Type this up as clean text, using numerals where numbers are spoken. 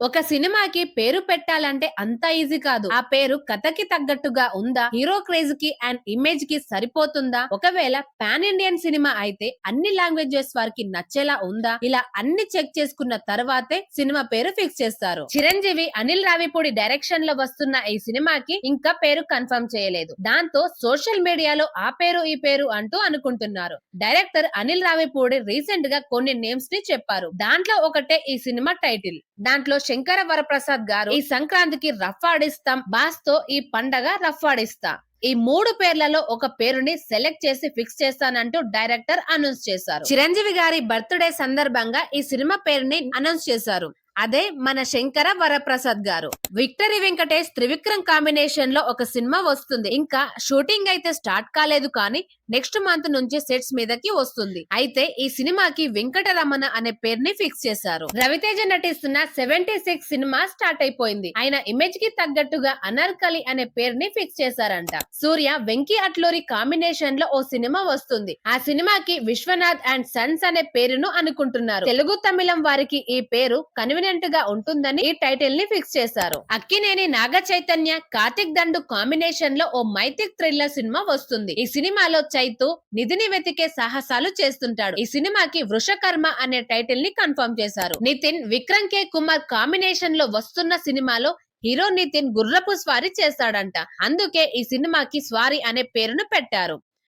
ఒక సినిమాకి పేరు పెట్టాలంటే అంత ఈజీ కాదు. ఆ పేరు కథకి తగ్గట్టుగా ఉందా, హీరో క్రేజ్ కి అండ్ ఇమేజ్ కి సరిపోతుందా, ఒకవేళ పాన్ ఇండియన్ సినిమా అయితే అన్ని లాంగ్వేజెస్ వారికి నచ్చేలా ఉందా, ఇలా అన్ని చెక్ చేసుకున్న తర్వాతే సినిమా పేరు ఫిక్స్ చేస్తారు. చిరంజీవి అనిల్ రావిపూడి డైరెక్షన్ లో వస్తున్న ఈ సినిమాకి ఇంకా పేరు కన్ఫర్మ్ చేయలేదు. దాంతో సోషల్ మీడియాలో ఆ పేరు ఈ పేరు అంటూ అనుకుంటున్నారు. డైరెక్టర్ అనిల్ రావిపూడి రీసెంట్ గా కొన్ని నేమ్స్ ని చెప్పారు. దాంట్లో ఒకటే ఈ సినిమా టైటిల్. దాంట్లో శంకర వరప్రసాద్ గారు ఈ సంక్రాంతికి రఫ్ ఆడిస్తాం, బాస్ తో ఈ పండగ రఫ్ ఆడిస్తా, ఈ మూడు పేర్లలో ఒక పేరుని సెలెక్ట్ చేసి ఫిక్స్ చేస్తానంటూ డైరెక్టర్ అనౌన్స్ చేశారు. చిరంజీవి గారి బర్త్డే సందర్భంగా ఈ సినిమా పేరుని అనౌన్స్ చేశారు. అదే మన శంకర వరప్రసాద్ గారు. విక్టరీ వెంకటేష్ త్రివిక్రమ్ కాంబినేషన్ లో ఒక సినిమా వస్తుంది. ఇంకా షూటింగ్ అయితే స్టార్ట్ కాలేదు కానీ నెక్స్ట్ మంత్ నుంచి సెట్స్ మీదకి వస్తుంది. అయితే ఈ సినిమాకి వెంకటరమణ అనే పేరుని ఫిక్స్ చేశారు. రవితేజ నటిస్తున్న 76 సినిమా స్టార్ట్ అయిపోయింది. ఆయన ఇమేజ్ కి తగ్గట్టుగా అనార్కలి అనే పేరుని ఫిక్స్ చేశారంట. సూర్య వెంకీ అట్లూరి కాంబినేషన్ లో ఓ సినిమా వస్తుంది. ఆ సినిమాకి విశ్వనాథ్ అండ్ సన్స్ అనే పేరును అనుకుంటున్నారు. తెలుగు తమిళం వారికి ఈ పేరు కన్వీనియంట్ గా ఉంటుందని ఈ టైటిల్ ని ఫిక్స్ చేశారు. అక్కినేని నాగ చైతన్య కార్తిక్ దండు కాంబినేషన్ లో ఓ మైథిక్ థ్రిల్లర్ సినిమా వస్తుంది. ఈ సినిమాలో చైతు నిధిని వెతికే సాహసాలు చేస్తుంటాడు. ఈ సినిమాకి వృషకర్మ అనే టైటిల్ ని కన్ఫర్మ్ చేశారు. నితిన్ విక్రమ్ కే కుమార్ కాంబినేషన్ లో వస్తున్న సినిమాలో హీరో నితిన్ గుర్రపు స్వారీ చేస్తాడంట. అందుకే ఈ సినిమాకి స్వారీ అనే పేరును పెట్టారు.